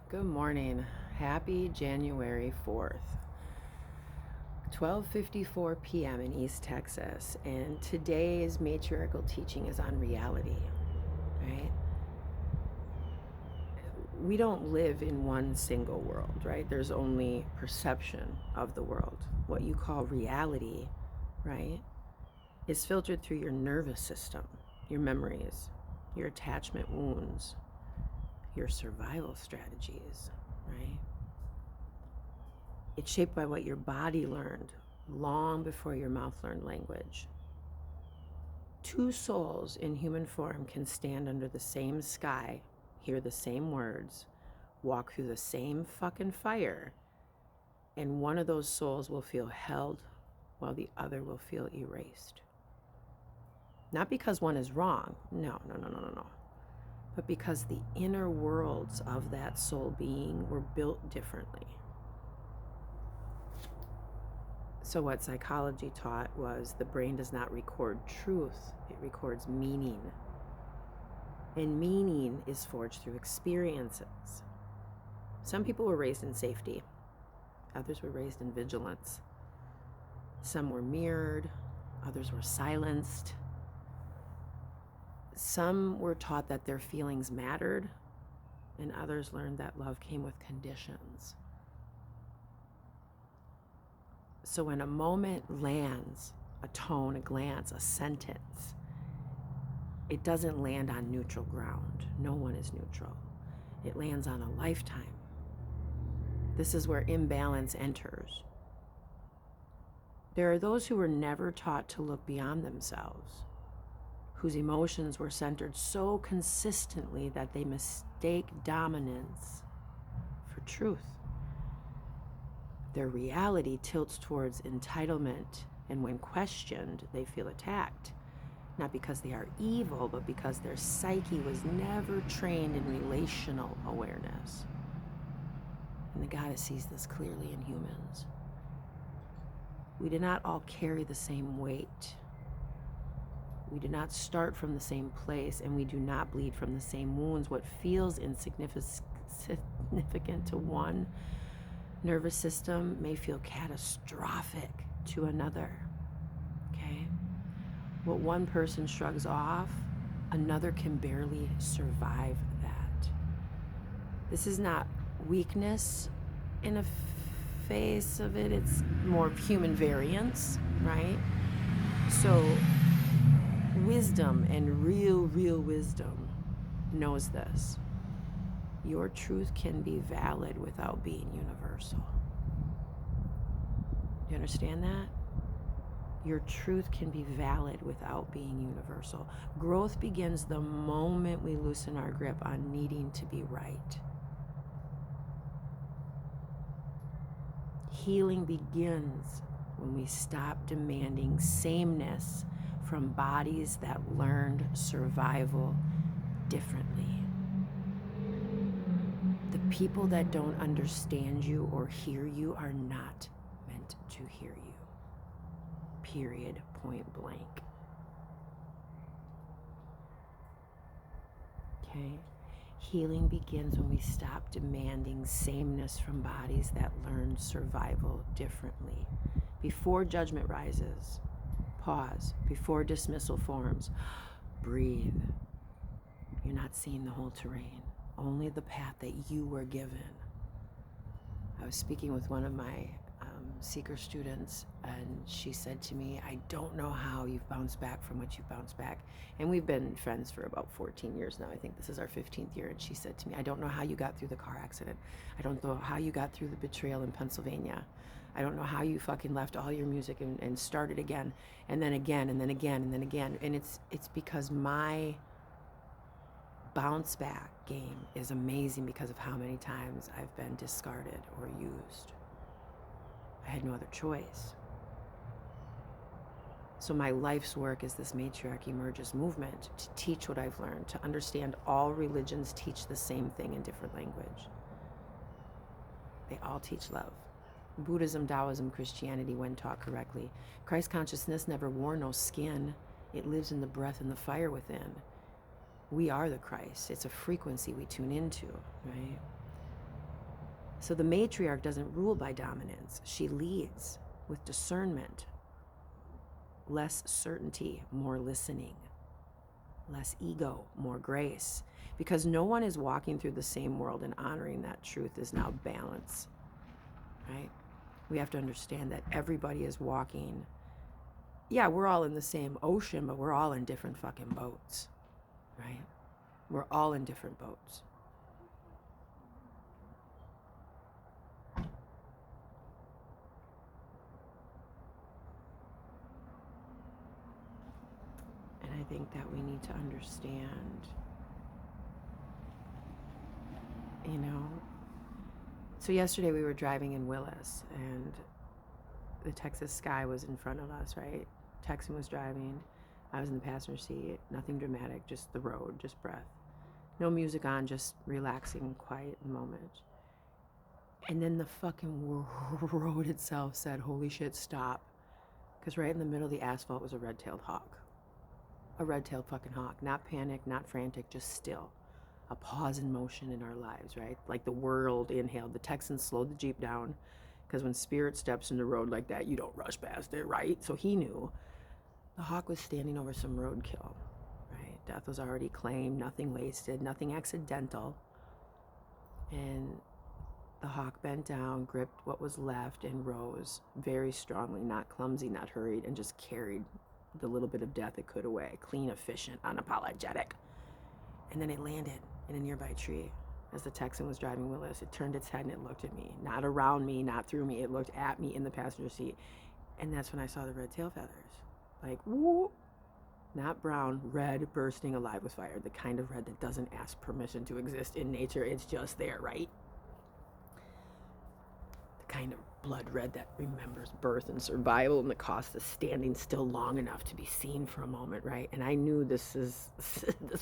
Good morning. Happy January 4th. 12:54 p.m. in East Texas, and today's matriarchal teaching is on reality, right? We don't live in one single world, right? There's only perception of the world. What you call reality, right, is filtered through your nervous system, your memories, your attachment wounds, your survival strategies, right? It's shaped by what your body learned long before your mouth learned language. Two souls in human form can stand under the same sky, hear the same words, walk through the same fucking fire, and one of those souls will feel held while the other will feel erased. Not because one is wrong, no, but because the inner worlds of that soul being were built differently. So what psychology taught was the brain does not record truth, it records meaning. And meaning is forged through experiences. Some people were raised in safety, others were raised in vigilance. Some were mirrored, others were silenced. Some were taught that their feelings mattered, and others learned that love came with conditions. So when a moment lands, a tone, a glance, a sentence, it doesn't land on neutral ground. No one is neutral. It lands on a lifetime. This is where imbalance enters. There are those who were never taught to look beyond themselves, whose emotions were centered so consistently that they mistake dominance for truth. Their reality tilts towards entitlement, and when questioned, they feel attacked. Not because they are evil, but because their psyche was never trained in relational awareness. And the goddess sees this clearly in humans. We do not all carry the same weight. We do not start from the same place, and we do not bleed from the same wounds. What feels insignificant to one nervous system may feel catastrophic to another, okay? What one person shrugs off, another can barely survive that. This is not weakness in a face of it, it's more human variance, right? So wisdom and real wisdom knows this. Your truth can be valid without being universal. Do you understand that? Your truth can be valid without being universal. Growth begins the moment we loosen our grip on needing to be right. Healing begins when we stop demanding sameness from bodies that learned survival differently. The people that don't understand you or hear you are not meant to hear you. Period, point blank. Okay? Healing begins when we stop demanding sameness from bodies that learn survival differently. Before judgment rises, pause. Before dismissal forms, breathe. You're not seeing the whole terrain, only the path that you were given. I was speaking with one of my seeker students, and she said to me, I don't know how you've bounced back from what you've bounced back. And we've been friends for about 14 years now. I think this is our 15th year. And she said to me, I don't know how you got through the car accident. I don't know how you got through the betrayal in Pennsylvania. I don't know how you fucking left all your music and started again, and then again, and then again, and then again. And it's because my bounce back game is amazing because of how many times I've been discarded or used. I had no other choice. So my life's work is this matriarchy emerges movement to teach what I've learned, to understand all religions teach the same thing in different language. They all teach love. Buddhism, Taoism, Christianity, when taught correctly. Christ consciousness never wore no skin. It lives in the breath and the fire within. We are the Christ. It's a frequency we tune into, right? So the matriarch doesn't rule by dominance. She leads with discernment, less certainty, more listening, less ego, more grace. Because no one is walking through the same world, and honoring that truth is now balance, right? We have to understand that everybody is walking. Yeah, we're all in the same ocean, but we're all in different fucking boats, right? We're all in different boats. And I think that we need to understand, you know. So yesterday we were driving in Willis, and the Texas sky was in front of us, right? Texan was driving. I was in the passenger seat. Nothing dramatic, just the road, just breath. No music on, just relaxing, quiet moment. And then the fucking road itself said, holy shit, stop. Because right in the middle of the asphalt was a red-tailed hawk. A red-tailed fucking hawk. Not panic, not frantic, just still. A pause in motion in our lives, right? Like the world inhaled. The Texan slowed the Jeep down, because when spirit steps in the road like that, you don't rush past it, right? So he knew. The hawk was standing over some roadkill, right? Death was already claimed, nothing wasted, nothing accidental. And the hawk bent down, gripped what was left, and rose very strongly, not clumsy, not hurried, and just carried the little bit of death it could away. Clean, efficient, unapologetic. And then it landed in a nearby tree. As the Texan was driving Willis, it turned its head and it looked at me. Not around me, not through me. It looked at me in the passenger seat. And that's when I saw the red tail feathers. Like, whoop. Not brown, red, bursting alive with fire. The kind of red that doesn't ask permission to exist in nature. It's just there, right? The kind of blood red that remembers birth and survival and the cost of standing still long enough to be seen for a moment, right? And I knew this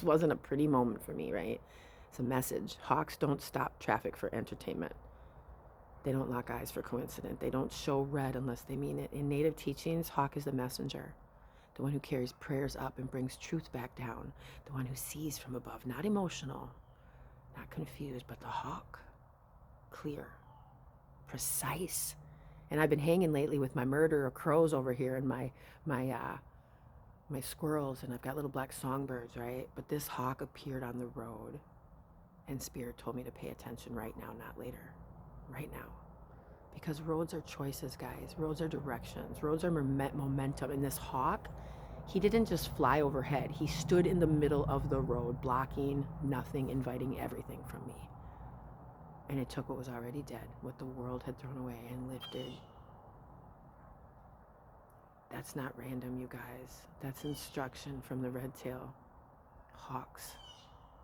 wasn't a pretty moment for me, right? It's a message. Hawks don't stop traffic for entertainment. They don't lock eyes for coincidence. They don't show red unless they mean it. In native teachings, hawk is the messenger, the one who carries prayers up and brings truth back down, the one who sees from above, not emotional, not confused, but the hawk, clear, precise. And I've been hanging lately with my murder of crows over here and my squirrels, and I've got little black songbirds, right? But this hawk appeared on the road, and Spirit told me to pay attention right now, not later. Right now. Because roads are choices, guys. Roads are directions. Roads are momentum. And this hawk, he didn't just fly overhead. He stood in the middle of the road, blocking nothing, inviting everything from me. And it took what was already dead, what the world had thrown away, and lifted. That's not random, you guys. That's instruction from the red-tailed hawks.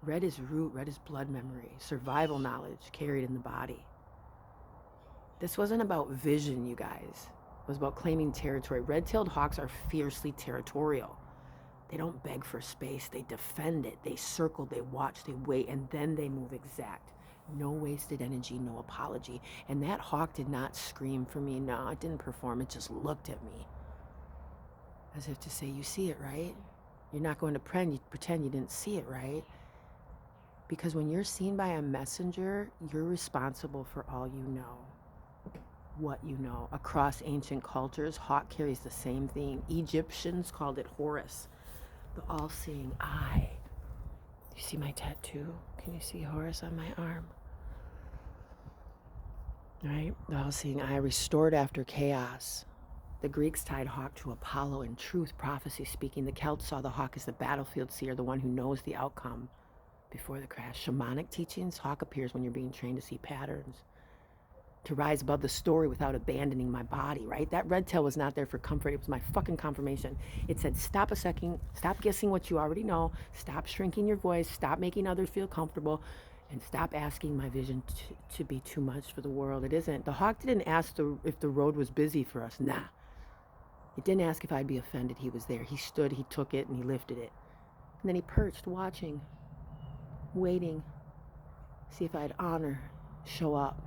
Red is root, red is blood memory, survival knowledge carried in the body. This wasn't about vision, you guys. It was about claiming territory. Red-tailed hawks are fiercely territorial. They don't beg for space. They defend it. They circle, they watch, they wait, and then they move exact. No wasted energy, no apology. And that hawk did not scream for me. No, it didn't perform. It just looked at me. As if to say, you see it, right? You're not going to pretend you didn't see it, right? Because when you're seen by a messenger, you're responsible for all you know. What you know. Across ancient cultures, hawk carries the same theme. Egyptians called it Horus, the all-seeing eye. You see my tattoo? Can you see Horus on my arm? Right? The all-seeing eye, restored after chaos. The Greeks tied hawk to Apollo and truth, prophecy speaking. The Celts saw the hawk as the battlefield seer, the one who knows the outcome before the crash. Shamanic teachings, hawk appears when you're being trained to see patterns, to rise above the story without abandoning my body, right? That red tail was not there for comfort. It was my fucking confirmation. It said, stop a second, stop guessing what you already know, stop shrinking your voice, stop making others feel comfortable, and stop asking my vision to be too much for the world. It isn't. The hawk didn't ask if the road was busy for us. Nah. It didn't ask if I'd be offended. He was there. He stood, he took it, and he lifted it. And then he perched, watching, waiting, see if I'd honor, show up.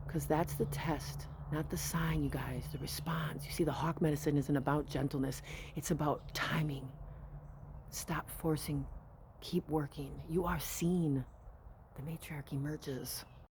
Because that's the test, not the sign, you guys, the response. You see, the hawk medicine isn't about gentleness. It's about timing. Stop forcing. Keep working. You are seen. The matriarch emerges.